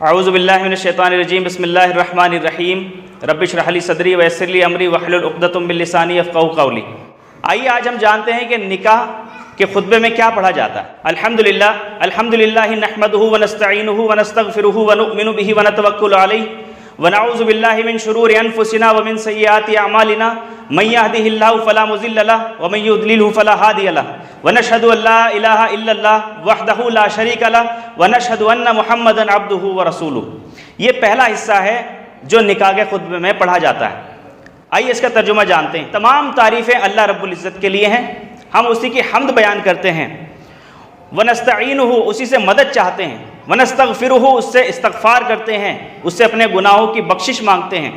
اعوذ باللہ من الشیطان الرجیم بسم اللہ الرحمن الرحیم رب اشرح لی صدری ویسر لی امری واحلل عقدۃ من لسانی یفقہوا قولی۔ آئیے آج ہم جانتے ہیں کہ نکاح کے خطبے میں کیا پڑھا جاتا ہے۔ الحمدللہ نحمدہ ونستعینہ ونستغفرہ ونؤمن بہ ونتوکل علیہ ونعوذ باللہ من شرور انفسنا ومن سیئات اعمالنا من یہدہ اللہ فلا مضل لہ ومن یضللہ فلا ہادی لہ ونشہد ان لا الہ الا اللہ وحدہ لا شریک لہ ونشہد ان محمدا عبدہ ورسولہ۔ یہ پہلا حصہ ہے جو نکاح کے خطبے میں پڑھا جاتا ہے۔ آئیے اس کا ترجمہ جانتے ہیں۔ تمام تعریفیں اللہ رب العزت کے لیے ہیں، ہم اسی کی حمد بیان کرتے ہیں۔ ونستعینہ، اسی سے مدد چاہتے ہیں۔ ونستغفرہ، اس سے استغفار کرتے ہیں، اس سے اپنے گناہوں کی بخشش مانگتے ہیں۔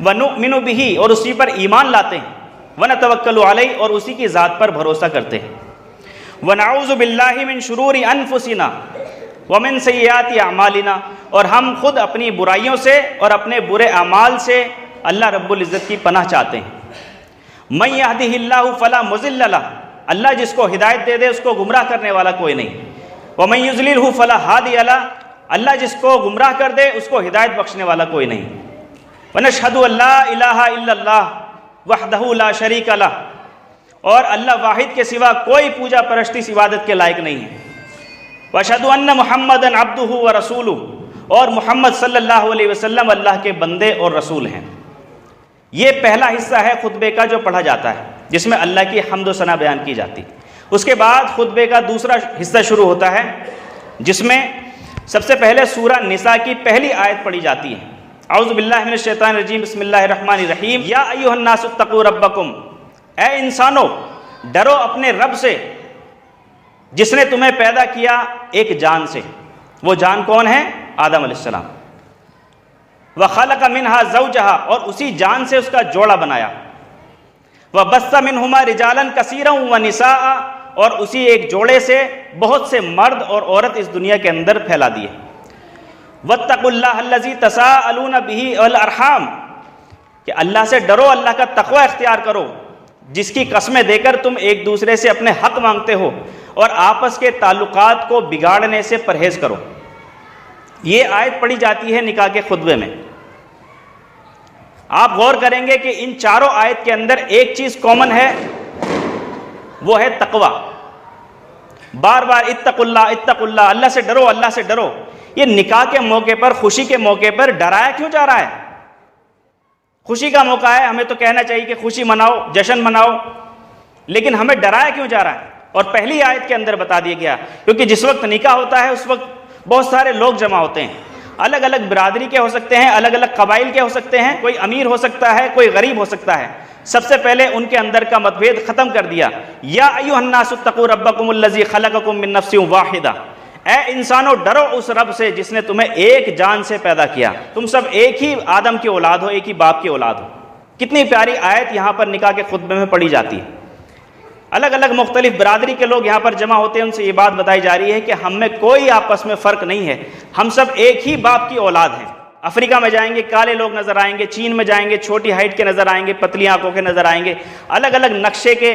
ونؤمن بہ، اور اسی پر ایمان لاتے ہیں۔ ونتوکل علیہ، اور اسی کی ذات پر بھروسہ کرتے ہیں۔ ونعوذ باللہ من شرور انفسنا ومن سیئات اعمالنا، اور ہم خود اپنی برائیوں سے اور اپنے برے اعمال سے اللہ رب العزت کی پناہ چاہتے ہیں۔ من یہدہ اللہ فلا مضل لہ، اللہ جس کو ہدایت دے دے اس کو گمراہ کرنے والا کوئی نہیں۔ ومن یضللہ فلا ہادی لہ، اللہ جس کو گمراہ کر دے اس کو ہدایت بخشنے والا کوئی نہیں۔ ونشہد ان لا الہ الا اللہ وحدہ لا شریک لہ، اور اللہ واحد کے سوا کوئی پوجا پرستی اس عبادت کے لائق نہیں ہے۔ واشہد ان محمدا عبدہ ورسولہ، اور محمد صلی اللہ علیہ وسلم اللہ کے بندے اور رسول ہیں۔ یہ پہلا حصہ ہے خطبے کا جو پڑھا جاتا ہے، جس میں اللہ کی حمد و ثنا بیان کی جاتی۔ اس کے بعد خطبے کا دوسرا حصہ شروع ہوتا ہے، جس میں سب سے پہلے سورہ نساء کی پہلی آیت پڑھی جاتی ہے۔ اعوذ باللہ من الشیطان الرجیم بسم اللہ الرحمن الرحیم یا ایھا الناس اتقوا ربکم، اے انسانو ڈرو اپنے رب سے جس نے تمہیں پیدا کیا ایک جان سے۔ وہ جان کون ہے؟ آدم علیہ السلام۔ وَخَلَقَ مِنْهَا زَوْجَهَا، اور اسی جان سے اس کا جوڑا بنایا۔ وَبَثَّ مِنْهُمَا رِجَالًا كَثِيرًا وَنِسَاءً، اور اسی ایک جوڑے سے بہت سے مرد اور عورت اس دنیا کے اندر پھیلا دیے۔ وَاتَّقُوا اللَّهَ الَّذِي تَسَاءَلُونَ بِهِ وَالْأَرْحَامَ، کہ اللہ سے ڈرو، اللہ کا تقوی اختیار کرو جس کی قسمیں دے کر تم ایک دوسرے سے اپنے حق مانگتے ہو، اور آپس کے تعلقات کو بگاڑنے سے پرہیز کرو۔ یہ آیت پڑھی جاتی ہے نکاح کے خطبے میں۔ آپ غور کریں گے کہ ان چاروں آیت کے اندر ایک چیز کامن ہے، وہ ہے تقوی۔ بار بار اتقوا اللہ اتقوا اللہ، اللہ سے ڈرو، اللہ سے ڈرو۔ یہ نکاح کے موقع پر، خوشی کے موقع پر ڈرایا کیوں جا رہا ہے؟ خوشی کا موقع ہے، ہمیں تو کہنا چاہیے کہ خوشی مناؤ، جشن مناؤ، لیکن ہمیں ڈرایا کیوں جا رہا ہے؟ اور پہلی آیت کے اندر بتا دیا گیا کیونکہ جس وقت نکاح ہوتا ہے اس وقت بہت سارے لوگ جمع ہوتے ہیں، الگ الگ برادری کے ہو سکتے ہیں، الگ الگ قبائل کے ہو سکتے ہیں، کوئی امیر ہو سکتا ہے، کوئی غریب ہو سکتا ہے۔ سب سے پہلے ان کے اندر کا متبھید ختم کر دیا۔ یا ایھا الناس اتقوا ربکم الذی خلقکم من نفس واحدہ، اے انسانوں ڈرو اس رب سے جس نے تمہیں ایک جان سے پیدا کیا۔ تم سب ایک ہی آدم کی اولاد ہو، ایک ہی باپ کی اولاد ہو۔ کتنی پیاری آیت یہاں پر نکاح کے خطبے میں پڑھی جاتی ہے۔ الگ الگ مختلف برادری کے لوگ یہاں پر جمع ہوتے ہیں، ان سے یہ بات بتائی جا رہی ہے کہ ہم میں کوئی آپس میں فرق نہیں ہے، ہم سب ایک ہی باپ کی اولاد ہیں۔ افریقہ میں جائیں گے کالے لوگ نظر آئیں گے، چین میں جائیں گے چھوٹی ہائٹ کے نظر آئیں گے، پتلی آنکھوں کے نظر آئیں گے، الگ الگ نقشے کے،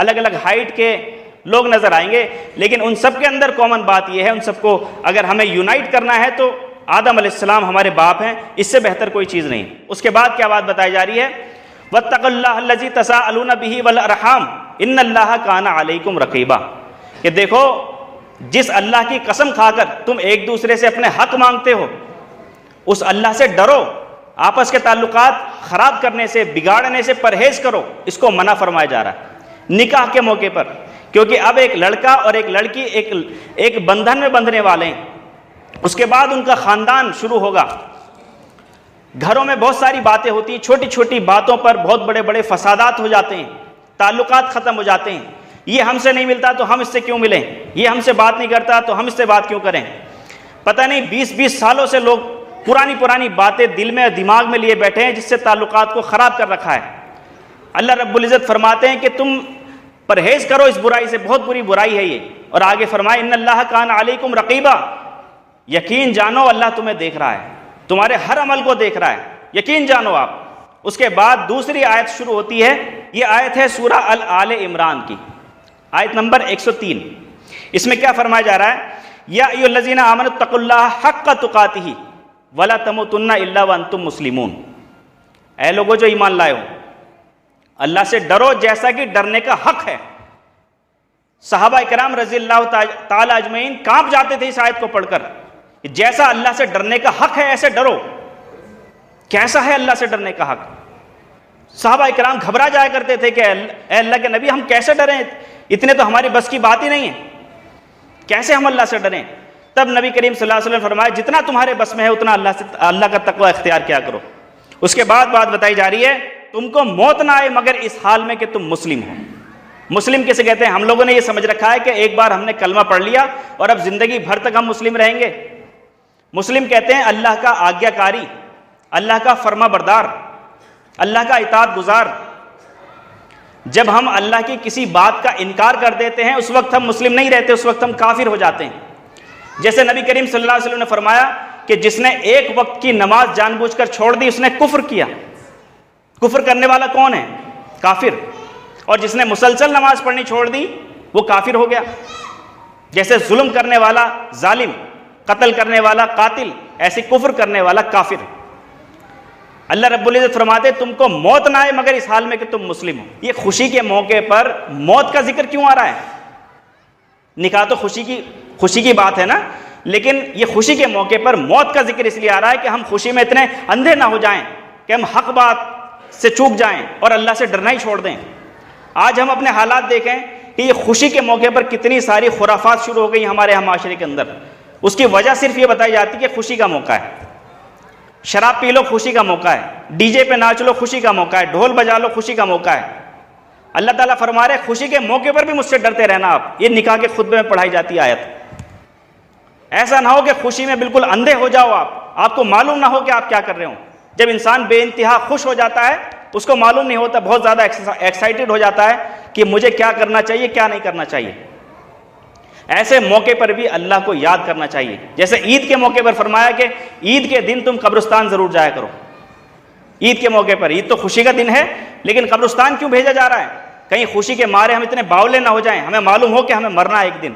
الگ الگ ہائٹ کے لوگ نظر آئیں گے، لیکن ان سب کے اندر کامن بات یہ ہے، ان سب کو اگر ہمیں یونائٹ کرنا ہے تو آدم علیہ السلام ہمارے باپ ہیں، اس سے بہتر کوئی چیز نہیں۔ اس کے بعد کیا بات بتائی جا رہی ہے؟ وَاتَّقُوا اللَّهَ الَّذِي تَسَاءَلُونَ بِهِ وَالْأَرْحَامَ إِنَّ اللَّهَ كَانَ عَلَيْكُمْ رَقِيبًا، کہ دیکھو جس اللہ کی قسم کھا کر تم ایک دوسرے سے اپنے حق مانگتے ہو، اس اللہ سے ڈرو، آپس کے تعلقات خراب کرنے سے، بگاڑنے سے پرہیز کرو، اس کو منع فرمایا جا رہا ہے نکاح کے موقع پر، کیونکہ اب ایک لڑکا اور ایک لڑکی ایک بندھن میں بندھنے والے ہیں، اس کے بعد ان کا خاندان شروع ہوگا۔ گھروں میں بہت ساری باتیں ہوتی ہیں، چھوٹی چھوٹی باتوں پر بہت بڑے بڑے فسادات ہو جاتے ہیں، تعلقات ختم ہو جاتے ہیں۔ یہ ہم سے نہیں ملتا تو ہم اس سے کیوں ملیں، یہ ہم سے بات نہیں کرتا تو ہم اس سے بات کیوں کریں۔ پتہ نہیں 20 سالوں سے لوگ پرانی باتیں دل میں اور دماغ میں لیے بیٹھے ہیں، جس سے تعلقات کو خراب کر رکھا ہے۔ اللہ رب العزت فرماتے ہیں کہ تم پرہیز کرو اس برائی سے، بہت بری برائی ہے یہ، اور آگے فرمائے ان اللہ کان علیکم رقیبا، یقین جانو اللہ تمہیں دیکھ رہا ہے، تمہارے ہر عمل کو دیکھ رہا ہے، یقین جانو آپ۔ اس کے بعد دوسری آیت شروع ہوتی ہے، یہ آیت ہے سورہ آل عمران کی، آیت نمبر 103۔ اس میں کیا فرمایا جا رہا ہے؟ یا ایھا الذین آمنوا اتقوا اللہ حق تقاتہ ولا تموتن الا وانتم مسلمون، اے لوگوں جو ایمان لائے ہو، اللہ سے ڈرو جیسا کہ ڈرنے کا حق ہے۔ صحابہ کرام رضی اللہ تعالی اجمعین کانپ جاتے تھے اس آیت کو پڑھ کر، جیسا اللہ سے ڈرنے کا حق ہے ایسے ڈرو۔ کیسا ہے اللہ سے ڈرنے کا حق؟ صحابہ کرام گھبرا جایا کرتے تھے کہ اے اللہ کے نبی ہم کیسے ڈریں، اتنے تو ہماری بس کی بات ہی نہیں ہے، کیسے ہم اللہ سے ڈریں؟ تب نبی کریم صلی اللہ علیہ وسلم نے فرمایا جتنا تمہارے بس میں ہے اتنا اللہ کا تقوی اختیار کیا کرو۔ اس کے بعد بات بتائی جا رہی ہے تم کو موت نہ آئے مگر اس حال میں کہ تم مسلم ہو۔ مسلم کسے کہتے ہیں؟ ہم لوگوں نے یہ سمجھ رکھا ہے کہ ایک بار ہم نے کلمہ پڑھ لیا اور اب زندگی بھر تک ہم مسلم رہیں گے۔ مسلم کہتے ہیں اللہ کا آگیا کاری، اللہ کا فرما بردار، اللہ کا اطاعت گزار۔ جب ہم اللہ کی کسی بات کا انکار کر دیتے ہیں اس وقت ہم مسلم نہیں رہتے، اس وقت ہم کافر ہو جاتے ہیں۔ جیسے نبی کریم صلی اللہ علیہ وسلم نے فرمایا کہ جس نے ایک وقت کی نماز جان بوجھ کر چھوڑ دی اس نے کفر کیا۔ کفر کرنے والا کون ہے؟ کافر۔ اور جس نے مسلسل نماز پڑھنی چھوڑ دی وہ کافر ہو گیا۔ جیسے ظلم کرنے والا ظالم، قتل کرنے والا قاتل، ایسے کفر کرنے والا کافر۔ اللہ رب العزت فرماتے تم کو موت نہ آئے مگر اس حال میں کہ تم مسلم ہو۔ یہ خوشی کے موقع پر موت کا ذکر کیوں آ رہا ہے؟ نکاح تو خوشی کی بات ہے نا، لیکن یہ خوشی کے موقع پر موت کا ذکر اس لیے آ رہا ہے کہ ہم خوشی میں اتنے اندھے نہ ہو جائیں کہ ہم حق بات سے چوک جائیں اور اللہ سے ڈرنا ہی چھوڑ دیں۔ آج ہم اپنے حالات دیکھیں کہ یہ خوشی کے موقع پر کتنی ساری خرافات شروع ہو گئی ہمارے معاشرے کے اندر۔ اس کی وجہ صرف یہ بتائی جاتی ہے کہ خوشی کا موقع ہے، شراب پی لو خوشی کا موقع ہے، ڈی جے پہ ناچ لو خوشی کا موقع ہے، ڈھول بجا لو خوشی کا موقع ہے۔ اللہ تعالیٰ فرما رہے خوشی کے موقع پر بھی مجھ سے ڈرتے رہنا آپ۔ یہ نکاح کے خطبے میں پڑھائی جاتی آیت۔ ایسا نہ ہو کہ خوشی میں بالکل اندھے ہو جاؤ آپ کو معلوم نہ ہو کہ آپ کیا کر رہے ہو۔ جب انسان بے انتہا خوش ہو جاتا ہے اس کو معلوم نہیں ہوتا، بہت زیادہ ایکسائٹڈ ہو جاتا ہے کہ مجھے کیا کرنا چاہیے کیا نہیں کرنا چاہیے۔ ایسے موقع پر بھی اللہ کو یاد کرنا چاہیے۔ جیسے عید کے موقع پر فرمایا کہ عید کے دن تم قبرستان ضرور جایا کرو۔ عید کے موقع پر، عید تو خوشی کا دن ہے لیکن قبرستان کیوں بھیجا جا رہا ہے؟ کہیں خوشی کے مارے ہم اتنے باولے نہ ہو جائیں، ہمیں معلوم ہو کہ ہمیں مرنا ہے ایک دن۔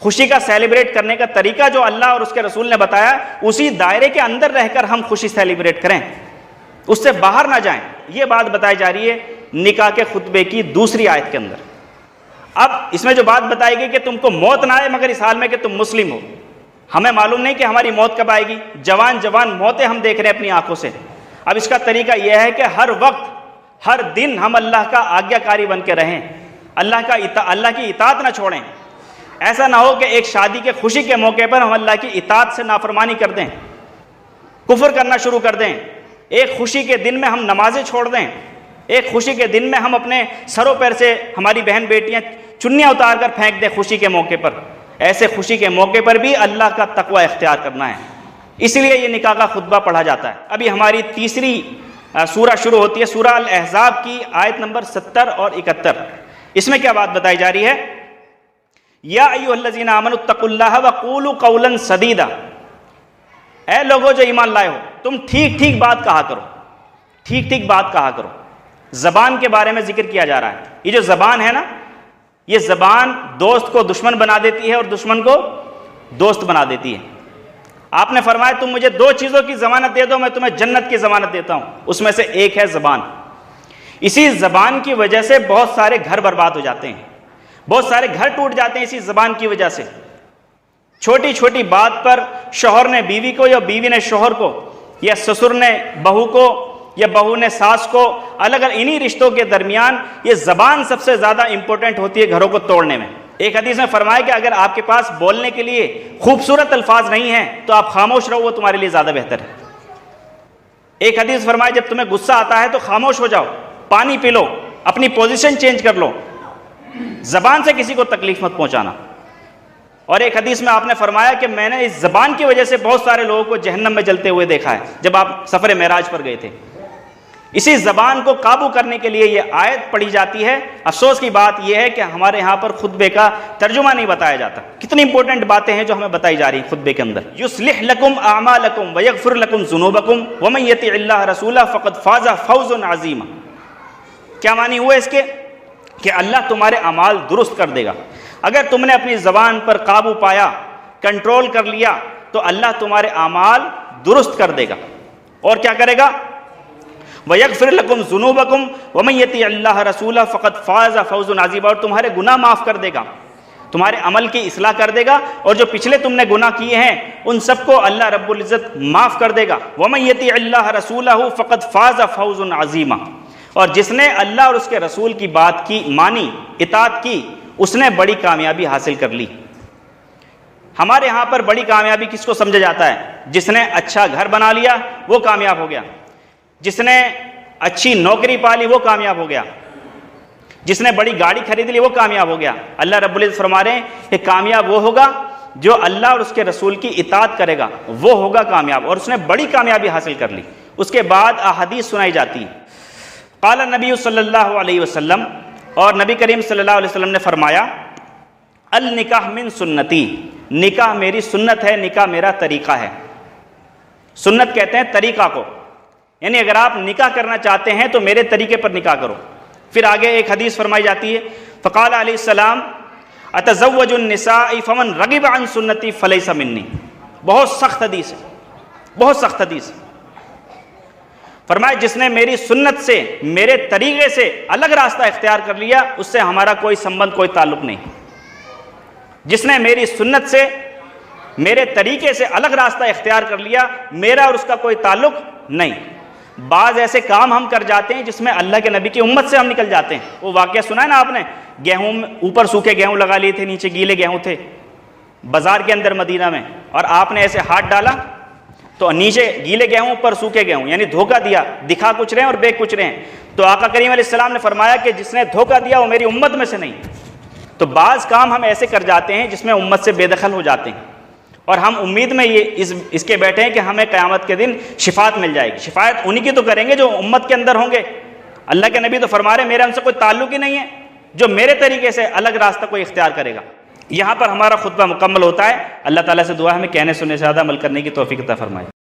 خوشی کا سیلیبریٹ کرنے کا طریقہ جو اللہ اور اس کے رسول نے بتایا اسی دائرے کے اندر رہ کر ہم خوشی سیلیبریٹ کریں، اس سے باہر نہ جائیں۔ یہ بات بتائی جا رہی ہے نکاح کے خطبے کی دوسری آیت کے اندر۔ اب اس میں جو بات بتائی گئی کہ تم کو موت نہ آئے مگر اس حال میں کہ تم مسلم ہو، ہمیں معلوم نہیں کہ ہماری موت کب آئے گی۔ جوان موتیں ہم دیکھ رہے ہیں اپنی آنکھوں سے۔ اب اس کا طریقہ یہ ہے کہ ہر وقت ہر دن ہم اللہ کا آگیا کاری بن کے رہیں، اللہ کی اطاعت نہ چھوڑیں۔ ایسا نہ ہو کہ ایک شادی کے خوشی کے موقع پر ہم اللہ کی اطاعت سے نافرمانی کر دیں، کفر کرنا شروع کر دیں۔ ایک خوشی کے دن میں ہم نمازیں چھوڑ دیں، ایک خوشی کے دن میں ہم اپنے سروں پیر سے ہماری بہن بیٹیاں چنیاں اتار کر پھینک دیں خوشی کے موقع پر۔ ایسے خوشی کے موقع پر بھی اللہ کا تقوی اختیار کرنا ہے، اس لیے یہ نکاح کا خطبہ پڑھا جاتا ہے۔ ابھی ہماری تیسری سورہ شروع ہوتی ہے، سورہ الاحزاب کی آیت نمبر 70 اور 71۔ اس میں کیا بات بتائی جا رہی ہے؟ یا ایھا الذین آمنوا اتقوا اللہ وقولوا قولا سدیدا، اے لوگوں جو ایمان لائے ہو تم ٹھیک ٹھیک بات کہا کرو، ٹھیک ٹھیک بات کہا کرو۔ زبان کے بارے میں ذکر کیا جا رہا ہے۔ یہ جو زبان ہے نا، یہ زبان دوست کو دشمن بنا دیتی ہے اور دشمن کو دوست بنا دیتی ہے۔ آپ نے فرمایا تم مجھے 2 چیزوں کی ضمانت دے دو میں تمہیں جنت کی ضمانت دیتا ہوں، اس میں سے ایک ہے زبان۔ اسی زبان کی وجہ سے بہت سارے گھر برباد ہو جاتے ہیں، بہت سارے گھر ٹوٹ جاتے ہیں اسی زبان کی وجہ سے۔ چھوٹی چھوٹی بات پر شوہر نے بیوی کو یا بیوی نے شوہر کو یا سسر نے بہو کو یا بہو نے ساس کو، الگ الگ انہی رشتوں کے درمیان یہ زبان سب سے زیادہ امپورٹنٹ ہوتی ہے گھروں کو توڑنے میں۔ ایک حدیث میں فرمایا کہ اگر آپ کے پاس بولنے کے لیے خوبصورت الفاظ نہیں ہیں تو آپ خاموش رہو، وہ تمہارے لیے زیادہ بہتر ہے۔ ایک حدیث فرمایا جب تمہیں غصہ آتا ہے تو خاموش ہو جاؤ، پانی پی لو، اپنی پوزیشن چینج کر لو، زبان سے کسی کو تکلیف مت پہنچانا۔ اور ایک حدیث میں آپ نے فرمایا کہ میں نے اس زبان کی وجہ سے بہت سارے لوگوں کو جہنم میں جلتے ہوئے دیکھا ہے، جب آپ سفر معراج پر گئے تھے۔ اسی زبان کو قابو کرنے کے لیے یہ آیت پڑھی جاتی ہے۔ افسوس کی بات یہ ہے کہ ہمارے ہاں پر خطبے کا ترجمہ نہیں بتایا جاتا۔ کتنی امپورٹنٹ باتیں ہیں جو ہمیں بتائی جا رہی ہیں خطبے کے اندر۔ یصلح لکم اعمالکم ویغفر لکم ذنوبکم ومن یطع اللہ رسولہ فقد فاز فوزا عظیما۔ کیا معنی ہوئے اس کے؟ کہ اللہ تمہارے اعمال درست کر دے گا۔ اگر تم نے اپنی زبان پر قابو پایا کنٹرول کر لیا تو اللہ تمہارے اعمال درست کر دے گا. اور کیا کرے گا؟ وَيَغْفِرْ لَكُمْ ذُنُوبَكُمْ وَمَنْ يَطِعِ اللَّهَ رَسُولَهُ فَقَدْ فَازَ فَوْزًا عَظِيمًا. اور تمہارے گناہ معاف کر دے گا، تمہارے عمل کی اصلاح کر دے گا، اور جو پچھلے تم نے گناہ کیے ہیں ان سب کو اللہ رب العزت معاف کر دے گا. وَمَنْ يَطِعِ اللَّهَ رَسُولَهُ فَقَدْ فَازَ فَوْزًا عَظِيمًا. اور جس نے اللہ اور اس کے رسول کی بات کی، مانی، اطاعت کی، اس نے بڑی کامیابی حاصل کر لی. ہمارے ہاں پر بڑی کامیابی کس کو سمجھا جاتا ہے؟ جس نے اچھا گھر بنا لیا وہ کامیاب ہو گیا، جس نے اچھی نوکری پا لی وہ کامیاب ہو گیا، جس نے بڑی گاڑی خرید لی وہ کامیاب ہو گیا. اللہ رب العزت فرما رہے ہیں کہ کامیاب وہ ہوگا جو اللہ اور اس کے رسول کی اطاعت کرے گا، وہ ہوگا کامیاب. اور اس نے بڑی کامیابی حاصل کر لی. اس کے بعد احادیث سنائی جاتی ہیں. قال النبی صلی اللہ علیہ وسلم، اور نبی کریم صلی اللہ علیہ وسلم نے فرمایا، النکاح من سنتی، نکاح میری سنت ہے، نکاح میرا طریقہ ہے. سنت کہتے ہیں طریقہ کو، یعنی اگر آپ نکاح کرنا چاہتے ہیں تو میرے طریقے پر نکاح کرو. پھر آگے ایک حدیث فرمائی جاتی ہے، فقال علیہ السلام اتزوج النساء فمن رغب عن سنتی فلیس منی. بہت سخت حدیث ہے، بہت سخت حدیث. فرمایا جس نے میری سنت سے، میرے طریقے سے الگ راستہ اختیار کر لیا اس سے ہمارا کوئی سمبند، کوئی تعلق نہیں. جس نے میری سنت سے، میرے طریقے سے الگ راستہ اختیار کر لیا، میرا اور اس کا کوئی تعلق نہیں. بعض ایسے کام ہم کر جاتے ہیں جس میں اللہ کے نبی کی امت سے ہم نکل جاتے ہیں. وہ واقعہ سنا ہے نا آپ نے، گیہوں اوپر سوکھے گیہوں لگا لیے تھے، نیچے گیلے گیہوں تھے بازار کے اندر مدینہ میں، اور آپ نے ایسے ہاتھ ڈالا تو نیچے گیلے گیہوں اوپر سوکھے گیہوں، یعنی دھوکہ دیا، دکھا کچھ رہے ہیں اور بے کچھ رہے ہیں. تو آقا کریم علیہ السلام نے فرمایا کہ جس نے دھوکہ دیا وہ میری امت میں سے نہیں. تو بعض کام ہم ایسے کر جاتے ہیں جس میں امت سے بے دخل ہو جاتے ہیں، اور ہم امید میں یہ اس کے بیٹھے ہیں کہ ہمیں قیامت کے دن شفاعت مل جائے گی. شفاعت انہی کی تو کریں گے جو امت کے اندر ہوں گے. اللہ کے نبی تو فرما رہے ہیں میرا ان سے کوئی تعلق ہی نہیں ہے جو میرے طریقے سے الگ راستہ کوئی اختیار کرے گا. یہاں پر ہمارا خطبہ مکمل ہوتا ہے. اللہ تعالیٰ سے دعا ہے ہمیں کہنے سننے سے زیادہ عمل کرنے کی توفیق عطا فرمائے.